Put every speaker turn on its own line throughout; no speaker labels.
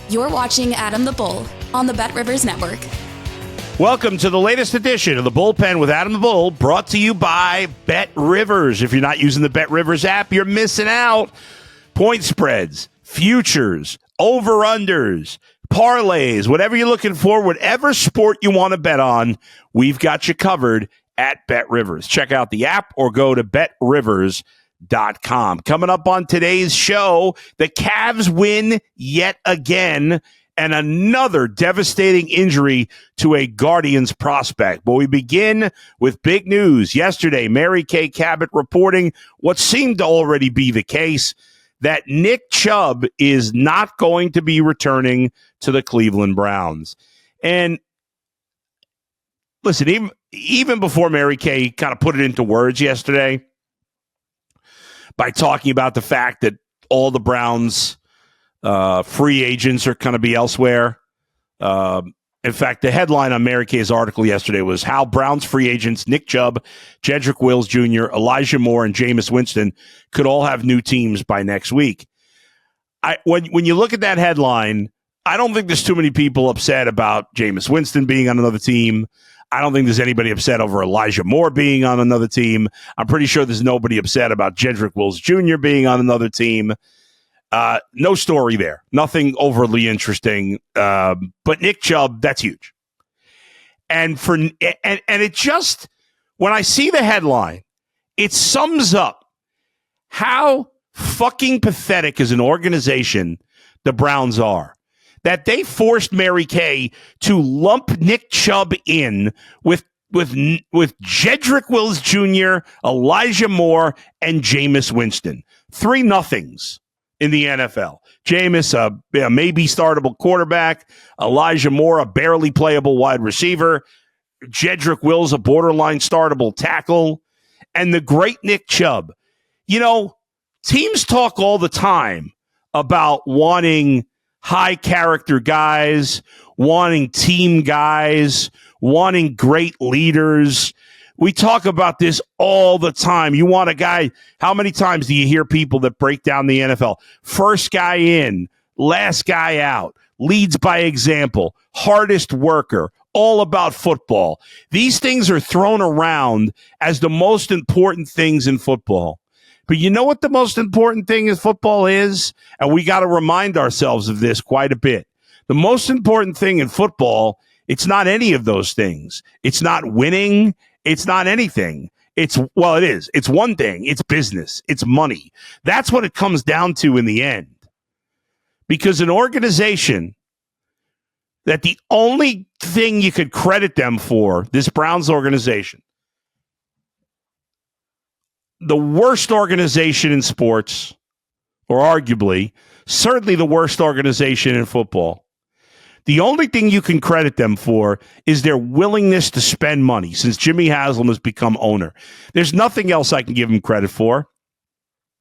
You're watching Adam the Bull on the Bet Rivers Network.
Welcome to the latest edition of the Bullpen with Adam the Bull, brought to you by Bet Rivers. If you're not using the Bet Rivers app, you're missing out. Point spreads, futures, over-unders, parlays, whatever you're looking for, whatever sport you want to bet on, we've got you covered at Bet Rivers. Check out the app or go to betrivers.com. Coming up on today's show, the Cavs win yet again, and another devastating injury to a Guardians prospect. But we begin with big news. Yesterday, Mary Kay Cabot reporting what seemed to already be the case, that Nick Chubb is not going to be returning to the Cleveland Browns. And listen, even before Mary Kay kind of put it into words yesterday by talking about the fact that all the Browns free agents are going to be elsewhere. In fact, the headline on Mary Kay's article yesterday was how Browns free agents Nick Chubb, Jedrick Wills Jr., Elijah Moore, and Jameis Winston could all have new teams by next week. When you look at that headline, I don't think there's too many people upset about Jameis Winston being on another team. I don't think there's anybody upset over Elijah Moore being on another team. I'm pretty sure there's nobody upset about Jedrick Wills Jr. being on another team. No story there. Nothing overly interesting. But Nick Chubb, that's huge. And it just, when I see the headline, it sums up how fucking pathetic as an organization the Browns are. That they forced Mary Kay to lump Nick Chubb in with Jedrick Wills Jr., Elijah Moore, and Jameis Winston. 3 nothings in the NFL. Jameis, a maybe startable quarterback. Elijah Moore, a barely playable wide receiver. Jedrick Wills, a borderline startable tackle. And the great Nick Chubb. You know, teams talk all the time about wanting high-character guys, wanting team guys, wanting great leaders. We talk about this all the time. You want a guy, how many times do you hear people that break down the NFL? First guy in, last guy out, leads by example, hardest worker, all about football. These things are thrown around as the most important things in football. But you know what the most important thing in football is? And we got to remind ourselves of this quite a bit. The most important thing in football, it's not any of those things. It's not winning. It's not anything. It is. It's one thing. It's business. It's money. That's what it comes down to in the end. Because an organization that the only thing you could credit them for, this Browns organization, the worst organization in sports, or arguably, certainly the worst organization in football, the only thing you can credit them for is their willingness to spend money since Jimmy Haslam has become owner. There's nothing else I can give him credit for.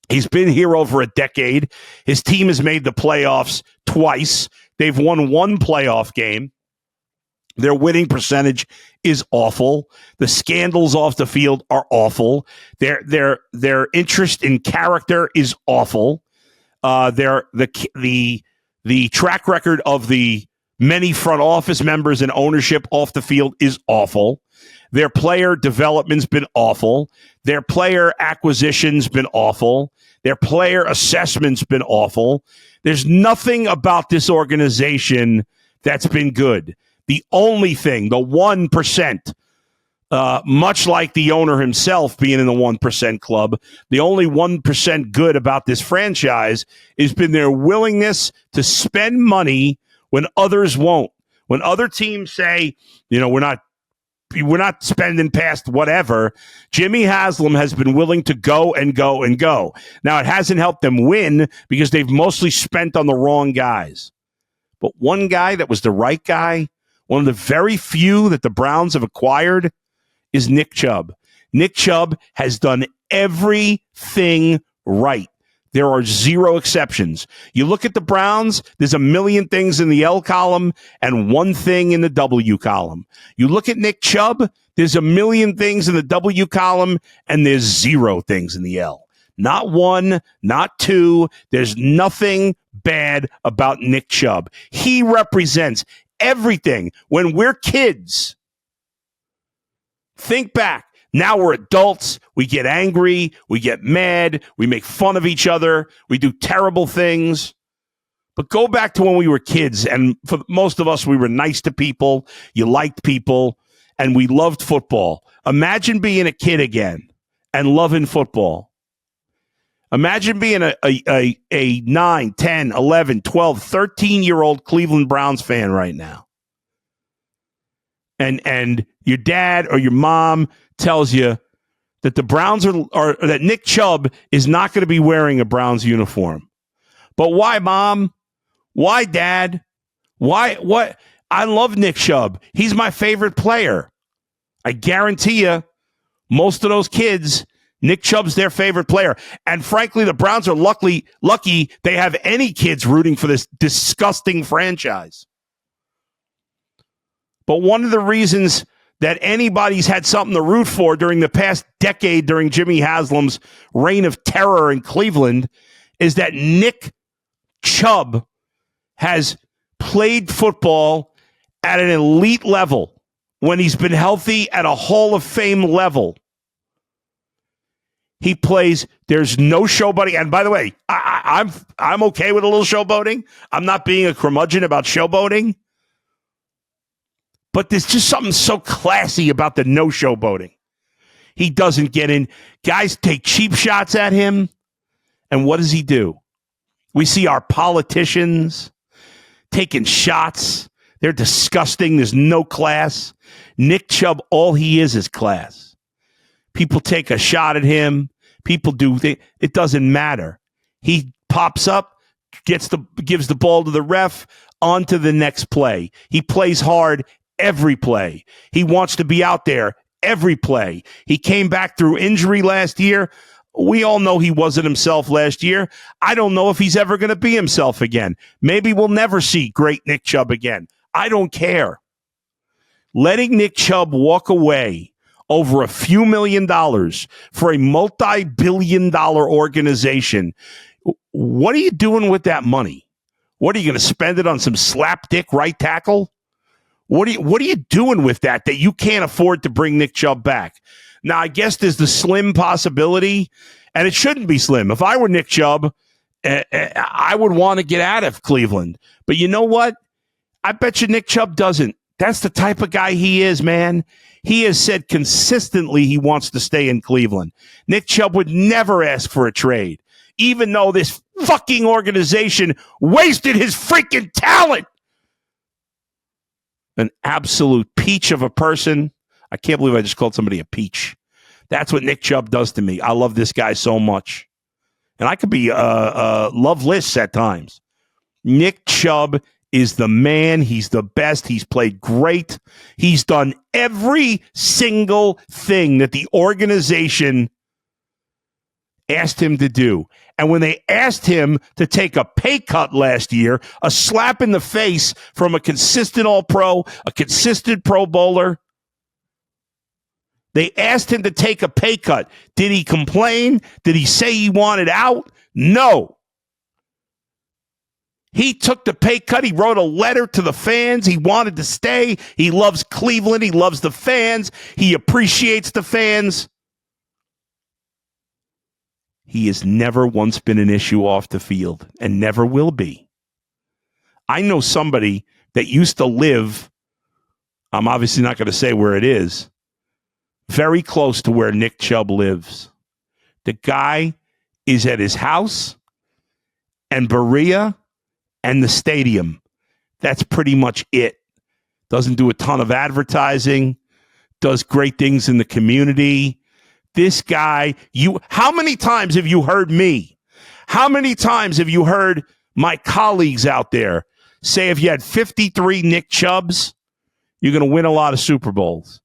He's been here over a decade. His team has made the playoffs twice. They've won 1 playoff game. Their winning percentage is awful. The scandals off the field are awful. Their interest in character is awful. The track record of the many front office members and ownership off the field is awful. Their player development's been awful. Their player acquisition's been awful. Their player assessment's been awful. There's nothing about this organization that's been good. The only thing, the 1%, much like the owner himself being in the 1% club, the only 1% good about this franchise has been their willingness to spend money when others won't. When other teams say, you know, we're not spending past whatever, Jimmy Haslam has been willing to go and go and go. Now, it hasn't helped them win because they've mostly spent on the wrong guys. But one guy that was the right guy, one of the very few that the Browns have acquired, is Nick Chubb. Nick Chubb has done everything right. There are 0 exceptions. You look at the Browns, there's a million things in the L column and 1 thing in the W column. You look at Nick Chubb, there's a million things in the W column and there's 0 things in the L. Not one, not two. There's nothing bad about Nick Chubb. He represents everything. When we're kids, think back. Now we're adults. We get angry. We get mad. We make fun of each other. We do terrible things. But go back to when we were kids, and for most of us, we were nice to people. You liked people, and we loved football. Imagine being a kid again and loving football. Imagine being a 9, 10, 11, 12, 13-year-old Cleveland Browns fan right now. And your dad or your mom tells you that the Browns are that Nick Chubb is not going to be wearing a Browns uniform. But why, Mom? Why, Dad? Why? What? I love Nick Chubb. He's my favorite player. I guarantee you, most of those kids, Nick Chubb's their favorite player. And frankly, the Browns are lucky they have any kids rooting for this disgusting franchise. But one of the reasons that anybody's had something to root for during the past decade, during Jimmy Haslam's reign of terror in Cleveland, is that Nick Chubb has played football at an elite level when he's been healthy at a Hall of Fame level. He plays, there's no showboating. And by the way, I'm okay with a little showboating. I'm not being a curmudgeon about showboating. But there's just something so classy about the no showboating. He doesn't get in. Guys take cheap shots at him. And what does he do? We see our politicians taking shots. They're disgusting. There's no class. Nick Chubb, all he is class. People take a shot at him. People do things. It doesn't matter. He pops up, gives the ball to the ref, on to the next play. He plays hard every play. He wants to be out there every play. He came back through injury last year. We all know he wasn't himself last year. I don't know if he's ever going to be himself again. Maybe we'll never see great Nick Chubb again. I don't care. Letting Nick Chubb walk away over a few $1 million for a multi-billion-dollar organization, what are you doing with that money? What are you going to spend it on some slapdick right tackle? What are you doing with that you can't afford to bring Nick Chubb back? Now, I guess there's the slim possibility, and it shouldn't be slim. If I were Nick Chubb, I would want to get out of Cleveland. But you know what? I bet you Nick Chubb doesn't. That's the type of guy he is, man. He has said consistently he wants to stay in Cleveland. Nick Chubb would never ask for a trade, even though this fucking organization wasted his freaking talent. An absolute peach of a person. I can't believe I just called somebody a peach. That's what Nick Chubb does to me. I love this guy so much. And I could be loveless at times. Nick Chubb is the man. He's the best. He's played great. He's done every single thing that the organization asked him to do. And when they asked him to take a pay cut last year, a slap in the face from a consistent All-Pro, a consistent Pro Bowler, they asked him to take a pay cut. Did he complain? Did he say he wanted out? No. He took the pay cut. He wrote a letter to the fans. He wanted to stay. He loves Cleveland. He loves the fans. He appreciates the fans. He has never once been an issue off the field and never will be. I know somebody that used to live, I'm obviously not going to say where it is, very close to where Nick Chubb lives. The guy is at his house and Berea and the stadium. That's pretty much it. Doesn't do a ton of advertising, does great things in the community. This guy, how many times have you heard me? How many times have you heard my colleagues out there say if you had 53 Nick Chubbs, you're going to win a lot of Super Bowls?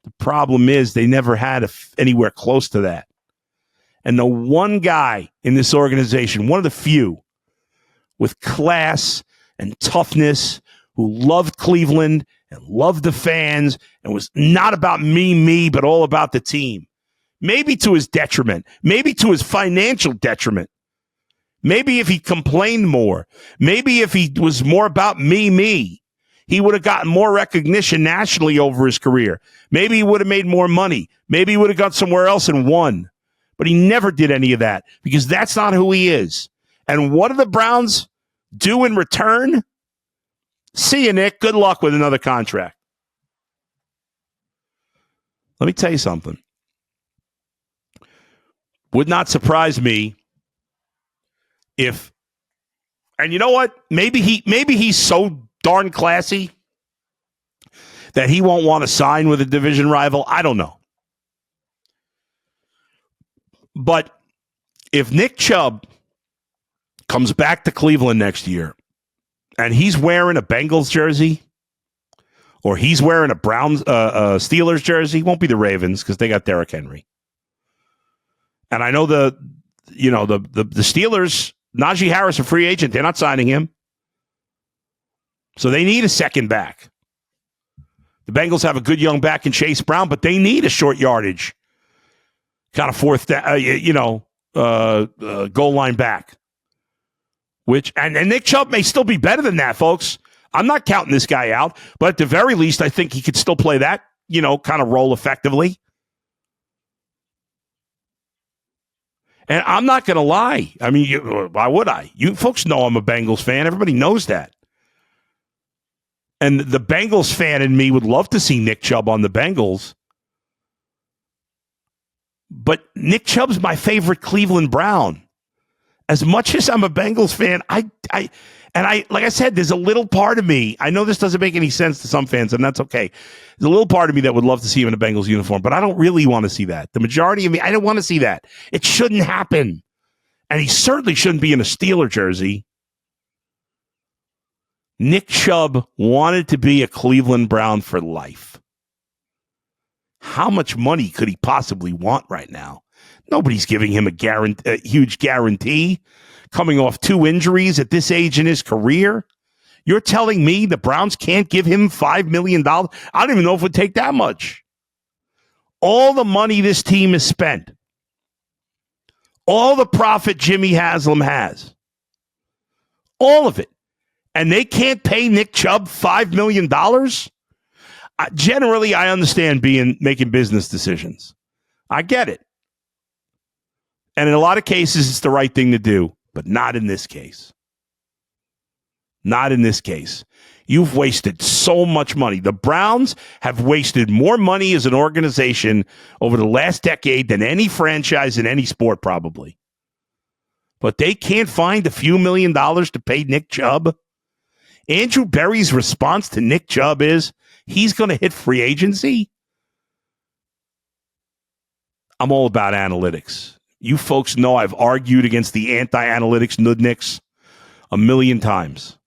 The problem is they never had anywhere close to that. And the one guy in this organization, one of the few, with class and toughness, who loved Cleveland and loved the fans and was not about me, but all about the team. maybe to his detriment, maybe to his financial detriment. Maybe if he complained more, maybe if he was more about me, he would have gotten more recognition nationally over his career. Maybe he would have made more money. Maybe he would have gone somewhere else and won. But he never did any of that because that's not who he is. And what do the Browns do in return? See you, Nick. Good luck with another contract. Let me tell you something. Would not surprise me if, and you know what? Maybe he's so darn classy that he won't want to sign with a division rival. I don't know. But if Nick Chubb comes back to Cleveland next year and he's wearing a Bengals jersey or he's wearing a Browns Steelers jersey, won't be the Ravens because they got Derrick Henry. And I know the Steelers, Najee Harris, a free agent, they're not signing him. So they need a second back. The Bengals have a good young back in Chase Brown, but they need a short yardage, kind of fourth, goal line back. Which and Nick Chubb may still be better than that, folks. I'm not counting this guy out, but at the very least, I think he could still play that, kind of role effectively. And I'm not going to lie. I mean, why would I? You folks know I'm a Bengals fan. Everybody knows that. And the Bengals fan in me would love to see Nick Chubb on the Bengals. But Nick Chubb's my favorite Cleveland Brown. As much as I'm a Bengals fan, I like I said, there's a little part of me. I know this doesn't make any sense to some fans, and that's okay. There's a little part of me that would love to see him in a Bengals uniform, but I don't really want to see that. The majority of me, I don't want to see that. It shouldn't happen. And he certainly shouldn't be in a Steeler jersey. Nick Chubb wanted to be a Cleveland Brown for life. How much money could he possibly want right now? Nobody's giving him a huge guarantee coming off 2 injuries at this age in his career. You're telling me the Browns can't give him $5 million? I don't even know if it would take that much. All the money this team has spent, all the profit Jimmy Haslam has, all of it, and they can't pay Nick Chubb $5 million? Generally, I understand making business decisions. I get it. And in a lot of cases, it's the right thing to do, but not in this case. Not in this case. You've wasted so much money. The Browns have wasted more money as an organization over the last decade than any franchise in any sport, probably. But they can't find a few $1 million to pay Nick Chubb. Andrew Berry's response to Nick Chubb is he's going to hit free agency. I'm all about analytics. You folks know I've argued against the anti-analytics nudniks a million times.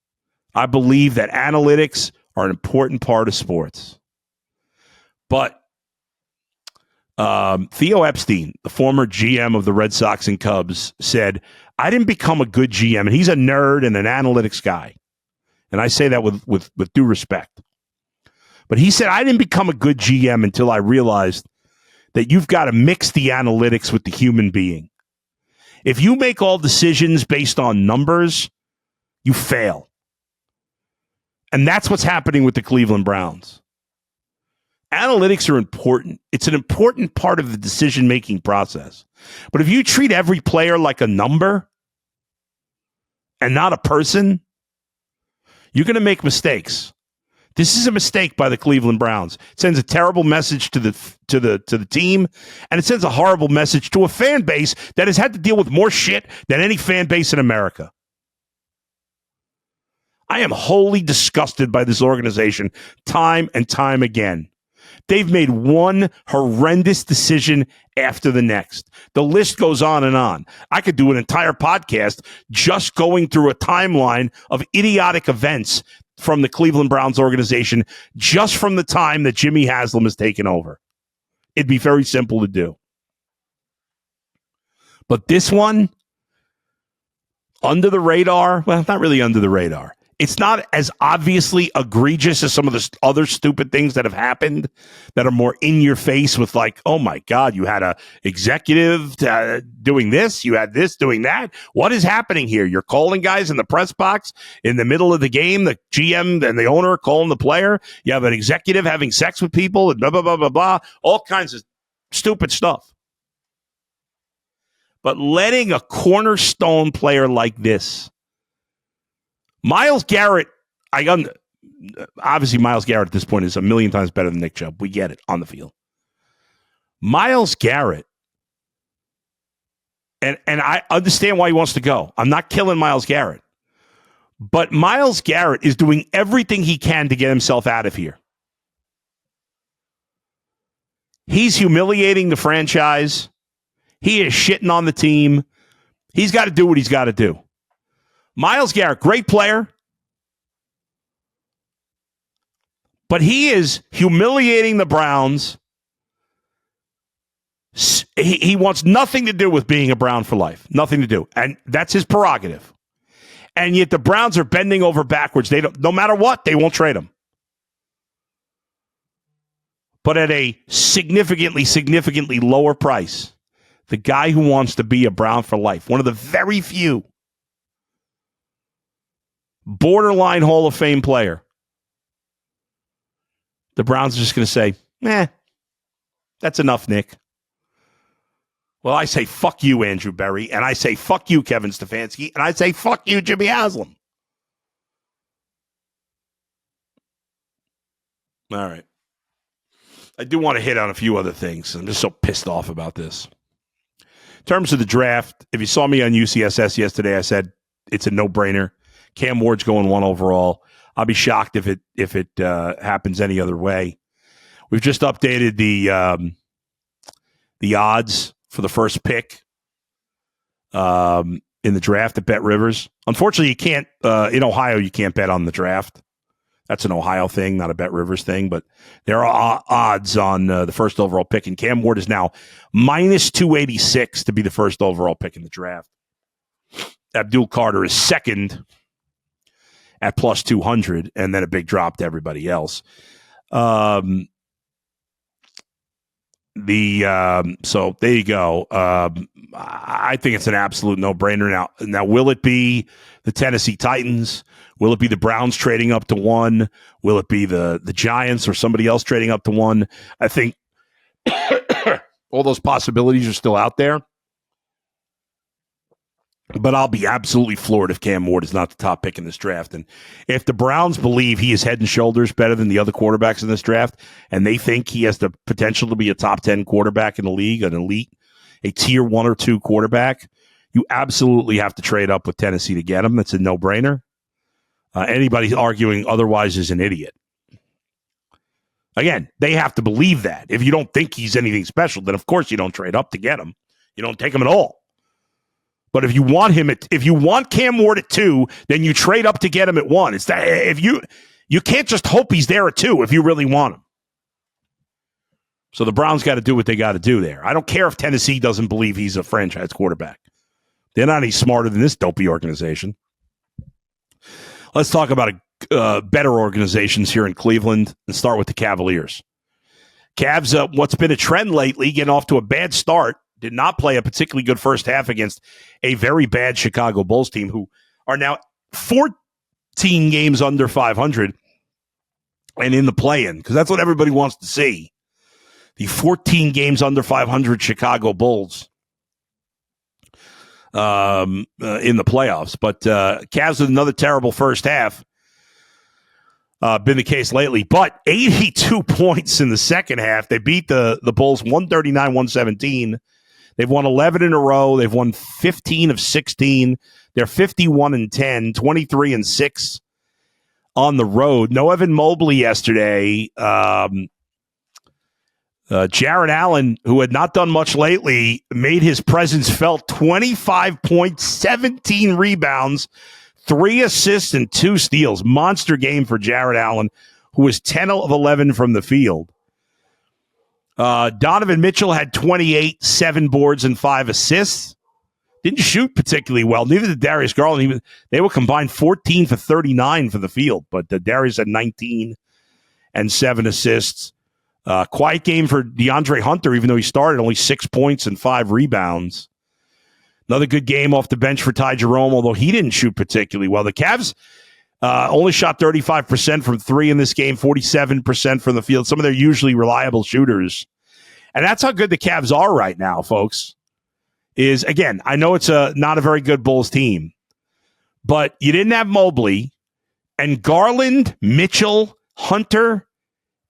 I believe that analytics are an important part of sports. But Theo Epstein, the former GM of the Red Sox and Cubs, said, I didn't become a good GM. And he's a nerd and an analytics guy. And I say that with due respect. But he said, I didn't become a good GM until I realized that you've got to mix the analytics with the human being. If you make all decisions based on numbers, you fail. And that's what's happening with the Cleveland Browns. Analytics are important. It's an important part of the decision-making process. But if you treat every player like a number and not a person, you're going to make mistakes. This is a mistake by the Cleveland Browns. It sends a terrible message to the team, and it sends a horrible message to a fan base that has had to deal with more shit than any fan base in America. I am wholly disgusted by this organization time and time again. They've made one horrendous decision after the next. The list goes on and on. I could do an entire podcast just going through a timeline of idiotic events from the Cleveland Browns organization just from the time that Jimmy Haslam has taken over. It'd be very simple to do. But this one, under the radar, well, not really under the radar. It's not as obviously egregious as some of the other stupid things that have happened that are more in your face with like, oh my God, you had a executive doing this, you had this doing that. What is happening here? You're calling guys in the press box in the middle of the game, the GM and the owner calling the player. You have an executive having sex with people and blah, blah, blah, blah, blah. All kinds of stupid stuff. But letting a cornerstone player like this, Myles Garrett, obviously Myles Garrett at this point is a million times better than Nick Chubb. We get it on the field. Myles Garrett, and I understand why he wants to go. I'm not killing Myles Garrett. But Myles Garrett is doing everything he can to get himself out of here. He's humiliating the franchise. He is shitting on the team. He's got to do what he's got to do. Myles Garrett, great player. But he is humiliating the Browns. He wants nothing to do with being a Brown for life. Nothing to do. And that's his prerogative. And yet the Browns are bending over backwards. They don't, no matter what, they won't trade him. But at a significantly lower price. The guy who wants to be a Brown for life. One of the very few. Borderline Hall of Fame player. The Browns are just going to say, that's enough, Nick. Well, I say, fuck you, Andrew Berry. And I say, fuck you, Kevin Stefanski. And I say, fuck you, Jimmy Haslam. All right. I do want to hit on a few other things. I'm just so pissed off about this. In terms of the draft, if you saw me on UCSS yesterday, I said it's a no-brainer. Cam Ward's going 1 overall. I'll be shocked if it happens any other way. We've just updated the odds for the first pick in the draft at Bet Rivers. Unfortunately, you can't in Ohio. You can't bet on the draft. That's an Ohio thing, not a Bet Rivers thing. But there are odds on the first overall pick, and Cam Ward is now minus 286 to be the first overall pick in the draft. Abdul Carter is second at plus 200, and then a big drop to everybody else. So there you go. I think it's an absolute no-brainer. Now, will it be the Tennessee Titans? Will it be the Browns trading up to 1? Will it be the Giants or somebody else trading up to 1? I think all those possibilities are still out there. But I'll be absolutely floored if Cam Ward is not the top pick in this draft. And if the Browns believe he is head and shoulders better than the other quarterbacks in this draft, and they think he has the potential to be a top 10 quarterback in the league, an elite, a tier 1 or 2 quarterback, you absolutely have to trade up with Tennessee to get him. That's a no-brainer. Anybody arguing otherwise is an idiot. Again, they have to believe that. If you don't think he's anything special, then of course you don't trade up to get him. You don't take him at all. But if you want him if you want Cam Ward at 2, then you trade up to get him at 1. It's that if you can't just hope he's there at 2 if you really want him. So the Browns got to do what they got to do there. I don't care if Tennessee doesn't believe he's a franchise quarterback. They're not any smarter than this dopey organization. Let's talk about better organizations here in Cleveland and start with the Cavaliers. Cavs, what's been a trend lately, getting off to a bad start. Did not play a particularly good first half against a very bad Chicago Bulls team who are now 14 games under 500 and in the play-in, because that's what everybody wants to see. The 14 games under 500 Chicago Bulls in the playoffs. But Cavs with another terrible first half. Been the case lately. But 82 points in the second half. They beat the Bulls 139-117. They've won 11 in a row. They've won 15 of 16. They're 51-10, 23-6 on the road. No Evan Mobley yesterday. Jared Allen, who had not done much lately, made his presence felt. 25 points, 17 rebounds, 3 assists, and 2 steals. Monster game for Jared Allen, who was 10 of 11 from the field. Donovan Mitchell had 28, 7 boards, and 5 assists. didn't shoot particularly well. Neither did Darius Garland. They were combined 14 for 39 for the field, but Darius had 19 and 7 assists. Quiet game for DeAndre Hunter, even though he started only 6 points and 5 rebounds. Another good game off the bench for Ty Jerome, although he didn't shoot particularly well. The Cavs only shot 35% from 3 in this game, 47% from the field. Some of their usually reliable shooters. And that's how good the Cavs are right now, folks. Is, again, I know it's not a very good Bulls team, but you didn't have Mobley, and Garland, Mitchell, Hunter,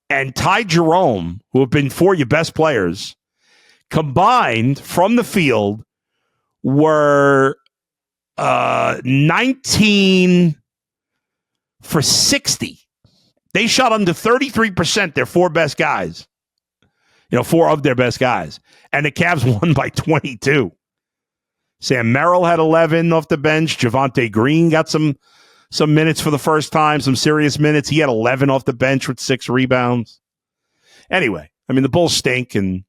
and Ty Jerome, who have been 4 of your best players, combined from the field were 19 for 60. They shot under 33%, their 4 best guys. 4 of their best guys. And the Cavs won by 22. Sam Merrill had 11 off the bench. Javonte Green got some minutes for the first time, some serious minutes. He had 11 off the bench with 6 rebounds. Anyway, the Bulls stink and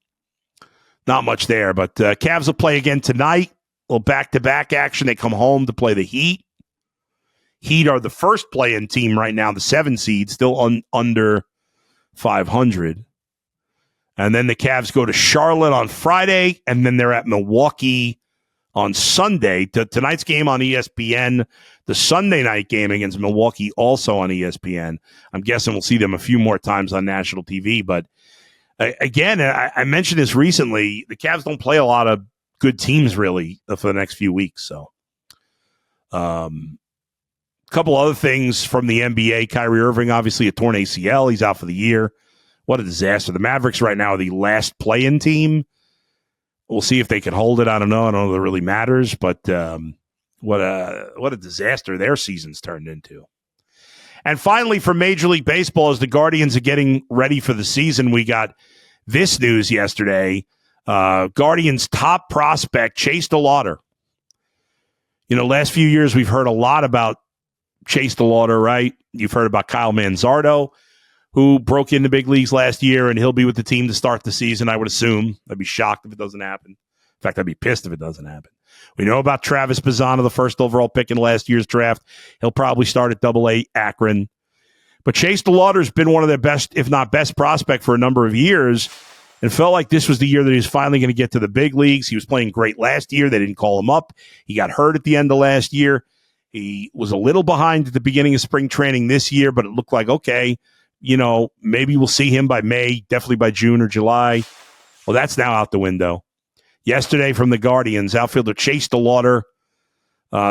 not much there. But Cavs will play again tonight. A little back-to-back action. They come home to play the Heat. Heat are the first play-in team right now, the 7 seed, still under 500. And then the Cavs go to Charlotte on Friday, and then they're at Milwaukee on Sunday. Tonight's game on ESPN, the Sunday night game against Milwaukee also on ESPN. I'm guessing we'll see them a few more times on national TV. But again, I mentioned this recently, the Cavs don't play a lot of good teams really for the next few weeks. So a couple other things from the NBA. Kyrie Irving, obviously a torn ACL. He's out for the year. What a disaster. The Mavericks right now are the last play-in team. We'll see if they can hold it. I don't know if it really matters, but what a disaster their season's turned into. And finally, for Major League Baseball, as the Guardians are getting ready for the season, we got this news yesterday. Guardians' top prospect, Chase DeLauter. Last few years we've heard a lot about Chase DeLauter, right? You've heard about Kyle Manzardo, who broke into big leagues last year, and he'll be with the team to start the season, I would assume. I'd be shocked if it doesn't happen. In fact, I'd be pissed if it doesn't happen. We know about Travis Bazzano, the first overall pick in last year's draft. He'll probably start at Double-A Akron. But Chase DeLauter's been one of their best, if not best, prospect for a number of years, and felt like this was the year that he was finally going to get to the big leagues. He was playing great last year. They didn't call him up. He got hurt at the end of last year. He was a little behind at the beginning of spring training this year, but it looked like, okay, maybe we'll see him by May, definitely by June or July. Well, that's now out the window. Yesterday from the Guardians, outfielder Chase DeLauter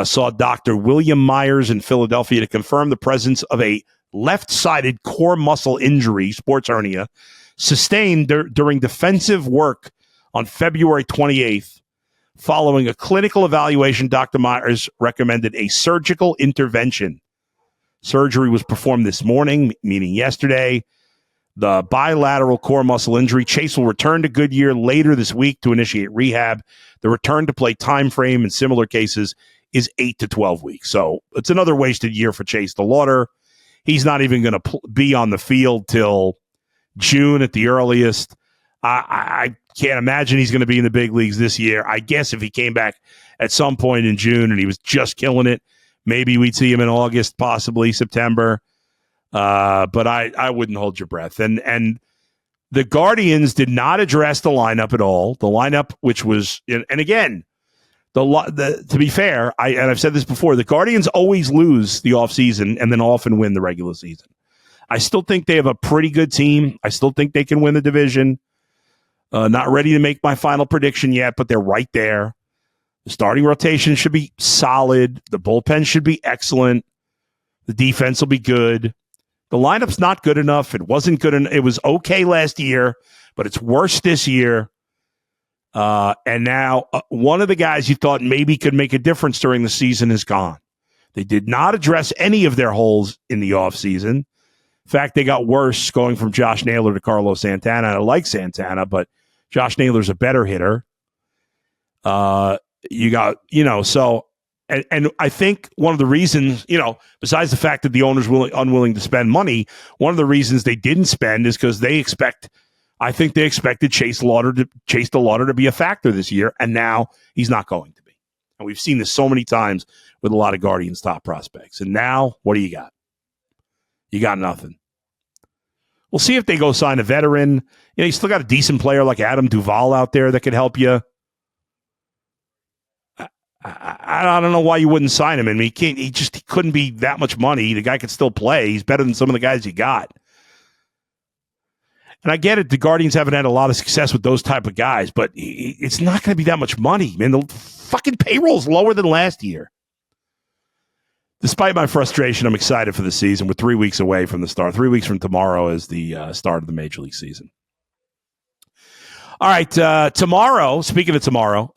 saw Dr. William Myers in Philadelphia to confirm the presence of a left-sided core muscle injury, sports hernia, sustained during defensive work on February 28th. Following a clinical evaluation, Dr. Myers recommended a surgical intervention. Surgery was performed this morning, meaning yesterday. The bilateral core muscle injury. Chase will return to Goodyear later this week to initiate rehab. The return to play time frame in similar cases is 8 to 12 weeks. So it's another wasted year for Chase DeLauter. He's not even going to be on the field till June at the earliest. I can't imagine he's going to be in the big leagues this year. I guess if he came back at some point in June and he was just killing it, maybe we'd see him in August, possibly September. But I wouldn't hold your breath. And the Guardians did not address the lineup at all. The lineup, which was, and again, to be fair, and I've said this before, the Guardians always lose the offseason and then often win the regular season. I still think they have a pretty good team. I still think they can win the division. Not ready to make my final prediction yet, but they're right there. The starting rotation should be solid. The bullpen should be excellent. The defense will be good. The lineup's not good enough. It wasn't good enough. It was okay last year, but it's worse this year. And now one of the guys you thought maybe could make a difference during the season is gone. They did not address any of their holes in the offseason. In fact, they got worse going from Josh Naylor to Carlos Santana. I like Santana, but Josh Naylor's a better hitter. So I think one of the reasons, besides the fact that the owner's unwilling to spend money, one of the reasons they didn't spend is because they expected Chase DeLauter to be a factor this year, and now he's not going to be. And we've seen this so many times with a lot of Guardians top prospects. And now, what do you got? You got nothing. We'll see if they go sign a veteran. You know, you still got a decent player like Adam Duvall out there that could help you. I don't know why you wouldn't sign him. I mean, he couldn't be that much money. The guy could still play. He's better than some of the guys you got. And I get it. The Guardians haven't had a lot of success with those type of guys, but it's not going to be that much money. Man, the fucking payroll's lower than last year. Despite my frustration, I'm excited for the season. We're 3 weeks away from the start. 3 weeks from tomorrow is the start of the Major League season. All right, tomorrow, speaking of tomorrow,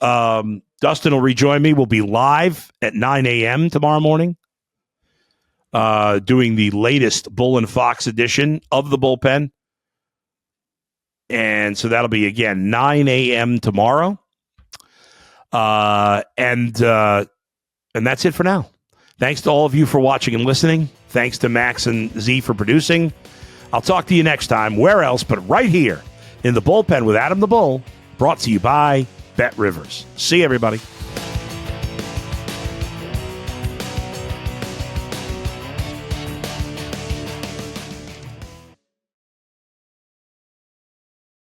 Dustin will rejoin me. We'll be live at 9 a.m. tomorrow morning, doing the latest Bull and Fox edition of the Bullpen. And so that'll be, again, 9 a.m. tomorrow. And that's it for now. Thanks to all of you for watching and listening. Thanks to Max and Z for producing. I'll talk to you next time. Where else but right here in the Bullpen with Adam the Bull, brought to you by Bet Rivers. See you, everybody.